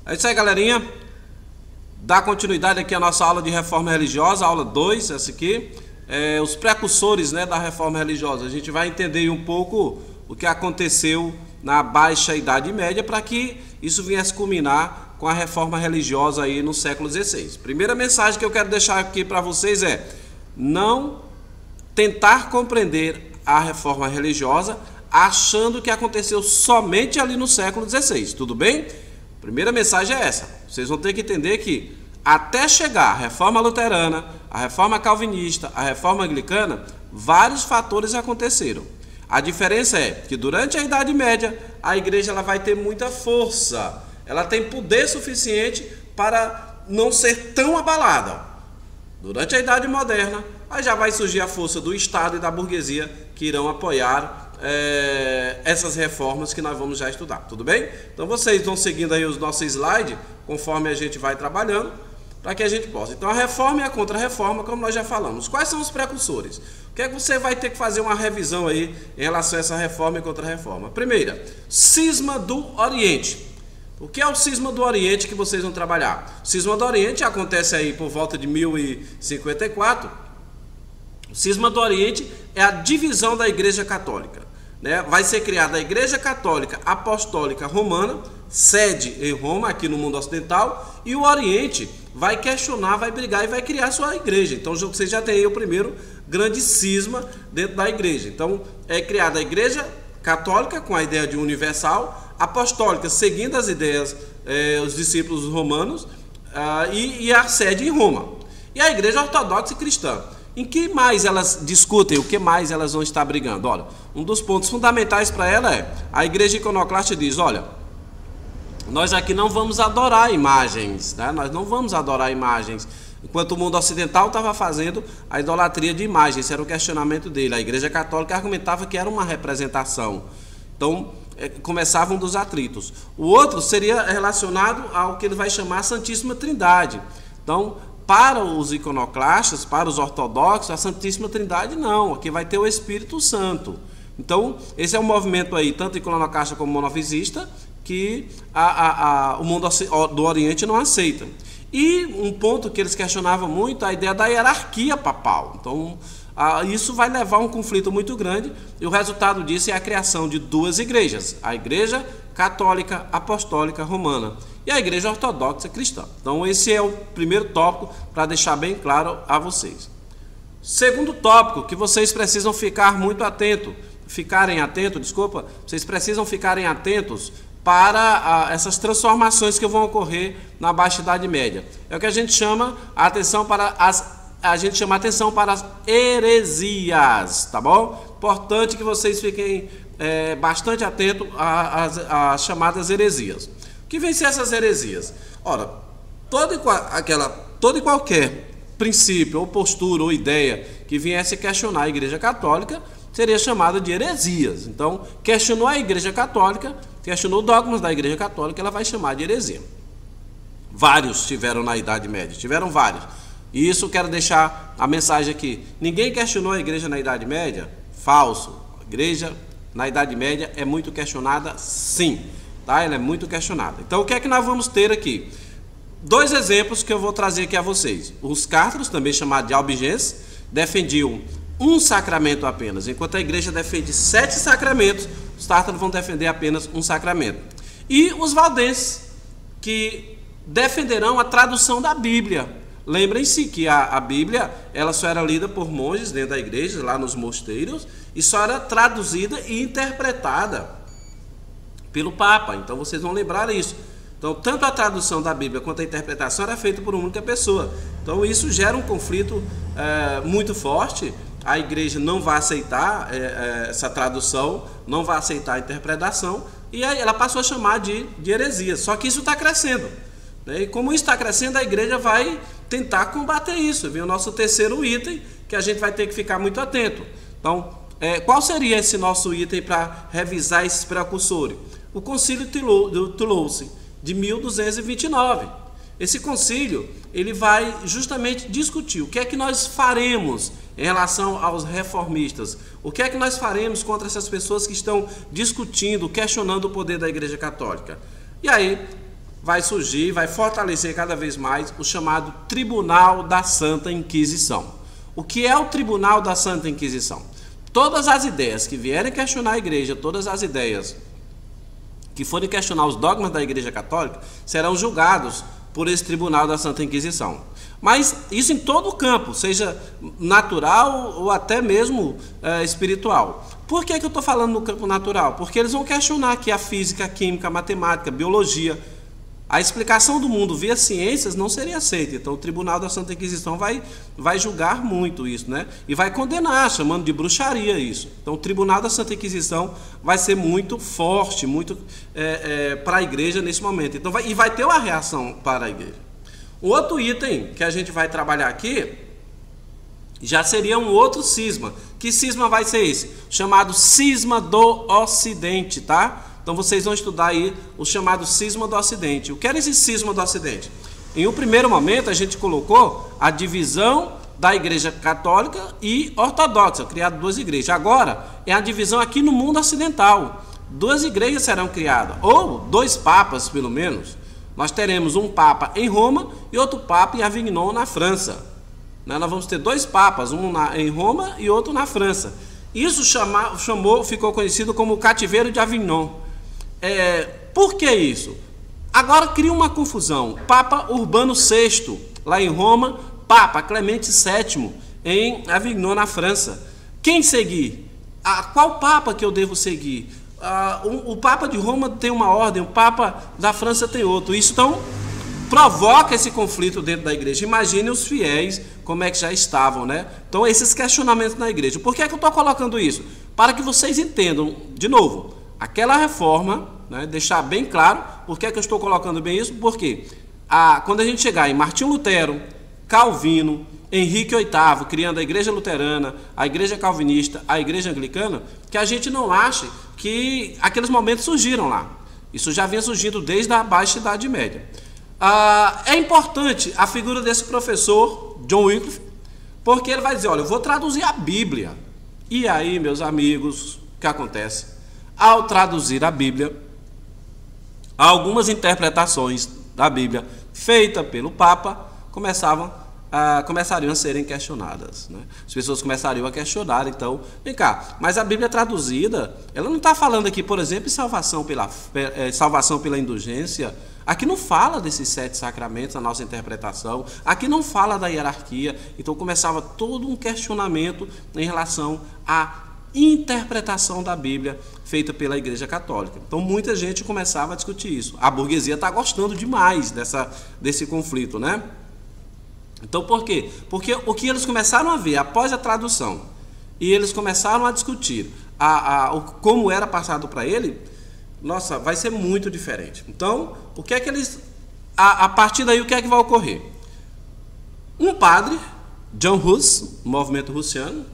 É isso aí, galerinha. Dá continuidade aqui à nossa aula de reforma religiosa, aula 2, essa aqui. Os precursores, né, da reforma religiosa. A gente vai entender um pouco o que aconteceu na Baixa Idade Média para que isso viesse culminar com a reforma religiosa aí no século XVI. Primeira mensagem que eu quero deixar aqui para vocês é: não tentar compreender a reforma religiosa achando que aconteceu somente ali no século XVI, tudo bem? Primeira mensagem é essa: vocês vão ter que entender que até chegar a reforma luterana, a reforma calvinista, a reforma anglicana, vários fatores aconteceram. A diferença é que durante a Idade Média a igreja ela vai ter muita força, ela tem poder suficiente para não ser tão abalada. Durante a Idade Moderna, aí já vai surgir a força do Estado e da burguesia que irão apoiar essas reformas que nós vamos já estudar, tudo bem? Então vocês vão seguindo aí os nossos slides conforme a gente vai trabalhando para que a gente possa. Então a reforma e a contra-reforma, como nós já falamos. Quais são os precursores? O que é que você vai ter que fazer uma revisão aí em relação a essa reforma e contra-reforma? Primeira, cisma do Oriente. O que é o cisma do Oriente que vocês vão trabalhar? O cisma do Oriente acontece aí por volta de 1054. O cisma do Oriente é a divisão da Igreja Católica, né? Vai ser criada a Igreja Católica Apostólica Romana, sede em Roma, aqui no mundo ocidental, e o Oriente vai questionar, vai brigar e vai criar sua igreja. Então você já tem aí o primeiro grande cisma dentro da igreja. Então é criada a Igreja Católica com a ideia de universal, apostólica seguindo as ideias os discípulos romanos, e a sede em Roma. E a Igreja Ortodoxa e Cristã. Em que mais elas discutem, o que mais elas vão estar brigando? Olha, um dos pontos fundamentais para ela é: a igreja iconoclasta diz, olha, nós aqui não vamos adorar imagens, né? Nós não vamos adorar imagens. Enquanto o mundo ocidental estava fazendo a idolatria de imagens, esse era o questionamento dele. A Igreja Católica argumentava que era uma representação. Então, começavam dos atritos. O outro seria relacionado ao que ele vai chamar a Santíssima Trindade. Então, para os iconoclastas, para os ortodoxos, a Santíssima Trindade não, aqui vai ter o Espírito Santo. Então, esse é um movimento aí, tanto iconoclasta como monofisista, que o mundo do Oriente não aceita. E um ponto que eles questionavam muito, a ideia da hierarquia papal. Então, isso vai levar a um conflito muito grande, e o resultado disso é a criação de duas igrejas: a Igreja Católica Apostólica Romana e a Igreja Ortodoxa Cristã. Então esse é o primeiro tópico para deixar bem claro a vocês. Segundo tópico que vocês precisam ficar muito atentos, vocês precisam ficarem atentos para essas transformações que vão ocorrer na Baixa Idade Média. É o que a gente chama a atenção para as heresias, tá bom? Importante que vocês fiquem bastante atentos às chamadas heresias. O que vem ser essas heresias? Ora, todo e qualquer princípio, ou postura, ou ideia que viesse questionar a Igreja Católica seria chamada de heresias. Então, questionou a Igreja Católica, questionou dogmas da Igreja Católica, ela vai chamar de heresia. Vários tiveram na Idade Média, tiveram vários. E isso eu quero deixar a mensagem aqui: ninguém questionou a igreja na Idade Média? Falso. A igreja na Idade Média é muito questionada, sim, tá? Ela é muito questionada. Então o que é que nós vamos ter aqui? Dois exemplos que eu vou trazer aqui a vocês. Os cártaros, também chamados de albigenses, defendiam um sacramento apenas, enquanto a igreja defende 7 sacramentos, os tártaros vão defender apenas um sacramento. E os valdenses, que defenderão a tradução da Bíblia. Lembrem-se que a Bíblia ela só era lida por monges dentro da igreja, lá nos mosteiros, e só era traduzida e interpretada pelo Papa. Então vocês vão lembrar isso. Então tanto a tradução da Bíblia quanto a interpretação era feita por uma única pessoa. Então isso gera um conflito muito forte. A igreja não vai aceitar essa tradução, não vai aceitar a interpretação, e aí ela passou a chamar de heresia. Só que isso está crescendo. E como isso está crescendo, a igreja vai tentar combater isso. Vem o nosso terceiro item, que a gente vai ter que ficar muito atento. Então, qual seria esse nosso item para revisar esses precursores? O Concílio de Toulouse, de 1229. Esse concílio, ele vai justamente discutir o que é que nós faremos em relação aos reformistas. O que é que nós faremos contra essas pessoas que estão discutindo, questionando o poder da Igreja Católica? E aí, vai surgir, vai fortalecer cada vez mais o chamado Tribunal da Santa Inquisição. O que é o Tribunal da Santa Inquisição? Todas as ideias que vierem questionar a igreja, todas as ideias que forem questionar os dogmas da Igreja Católica, serão julgados por esse Tribunal da Santa Inquisição. Mas isso em todo o campo, seja natural ou até mesmo espiritual. Por que eu estou falando no campo natural? Porque eles vão questionar aqui a física, a química, a matemática, a biologia. A explicação do mundo via ciências não seria aceita. Então o Tribunal da Santa Inquisição vai julgar muito isso, né? E vai condenar, chamando de bruxaria isso. Então o Tribunal da Santa Inquisição vai ser muito forte, muito para a igreja nesse momento. Então vai ter uma reação para a igreja. O outro item que a gente vai trabalhar aqui já seria um outro cisma. Que cisma vai ser esse? Chamado cisma do Ocidente, tá? Então vocês vão estudar aí o chamado cisma do Ocidente. O que era esse cisma do Ocidente? Em um primeiro momento a gente colocou a divisão da Igreja Católica e Ortodoxa, criado duas igrejas. Agora é a divisão aqui no mundo ocidental. Duas igrejas serão criadas, ou dois papas pelo menos. Nós teremos um papa em Roma e outro papa em Avignon, na França. Nós vamos ter dois papas, um em Roma e outro na França. Isso ficou conhecido como o cativeiro de Avignon. Por que isso? Agora cria uma confusão. Papa Urbano VI, lá em Roma, Papa Clemente VII, em Avignon, na França. Quem seguir? Qual Papa que eu devo seguir? O Papa de Roma tem uma ordem, o Papa da França tem outro. Isso então provoca esse conflito dentro da igreja. Imagine os fiéis como é que já estavam, né? Então esses questionamentos na igreja. Por que eu estou colocando isso? Para que vocês entendam, de novo, aquela reforma, né, deixar bem claro por que eu estou colocando bem isso, porque quando a gente chegar em Martinho Lutero, Calvino, Henrique VIII, criando a igreja luterana, a igreja calvinista, a igreja anglicana, que a gente não ache que aqueles momentos surgiram lá. Isso já vinha surgindo desde a Baixa Idade Média. É importante a figura desse professor, John Wycliffe, porque ele vai dizer, olha, eu vou traduzir a Bíblia. E aí, meus amigos, o que acontece? Ao traduzir a Bíblia, algumas interpretações da Bíblia feitas pelo Papa começariam a serem questionadas, né? As pessoas começariam a questionar, então, vem cá, mas a Bíblia traduzida, ela não está falando aqui, por exemplo, em salvação pela indulgência. Aqui não fala desses 7 sacramentos, a nossa interpretação. Aqui não fala da hierarquia. Então começava todo um questionamento em relação à interpretação da Bíblia feita pela Igreja Católica. Então muita gente começava a discutir isso. A burguesia está gostando demais desse conflito, né? Então por quê? Porque o que eles começaram a ver após a tradução e eles começaram a discutir como era passado para ele, nossa, vai ser muito diferente. Então, o que é que eles... A partir daí, o que é que vai ocorrer? Um padre, John Hus, movimento russiano,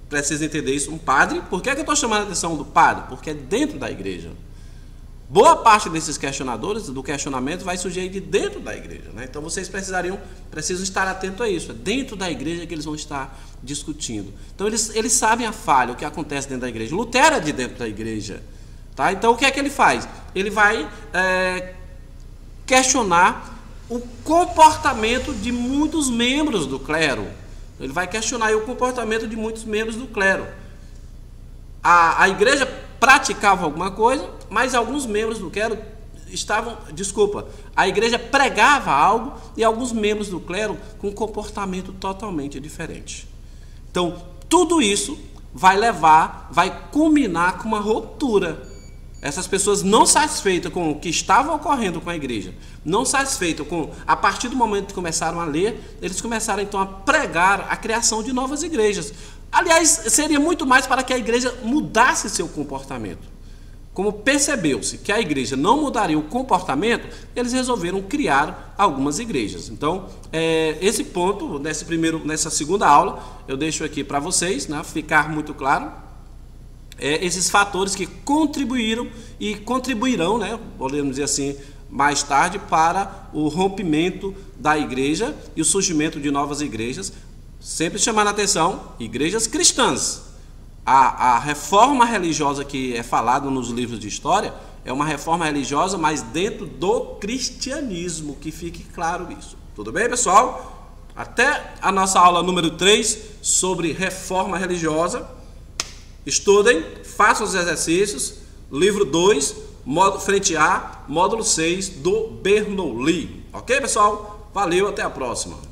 precisa entender isso, um padre. Por que é que eu estou chamando a atenção do padre? Porque é dentro da igreja. Boa parte desses questionadores, do questionamento, vai surgir de dentro da igreja, né? Então, vocês precisam estar atentos a isso. É dentro da igreja que eles vão estar discutindo. Então, eles sabem a falha, o que acontece dentro da igreja. Lutero é de dentro da igreja. Tá? Então o que é que ele faz? Ele vai questionar o comportamento de muitos membros do clero. Ele vai questionar o comportamento de muitos membros do clero. A igreja praticava alguma coisa, mas alguns membros do clero a igreja pregava algo e alguns membros do clero com um comportamento totalmente diferente. Então tudo isso vai culminar com uma ruptura. Essas pessoas não satisfeitas com o que estava ocorrendo com a igreja, não satisfeitas a partir do momento que começaram a ler, eles começaram então a pregar a criação de novas igrejas. Aliás, seria muito mais para que a igreja mudasse seu comportamento. Como percebeu-se que a igreja não mudaria o comportamento, eles resolveram criar algumas igrejas. Então, esse ponto, nessa segunda aula, eu deixo aqui para vocês, né, ficar muito claro. Esses fatores que contribuíram e contribuirão, né, podemos dizer assim, mais tarde, para o rompimento da igreja e o surgimento de novas igrejas, sempre chamando a atenção, igrejas cristãs. A reforma religiosa que é falada nos livros de história é uma reforma religiosa, mas dentro do cristianismo, que fique claro isso. Tudo bem, pessoal? Até a nossa aula número 3 sobre reforma religiosa. Estudem, façam os exercícios, livro 2, frente A, módulo 6 do Bernoulli. Ok, pessoal? Valeu, até a próxima.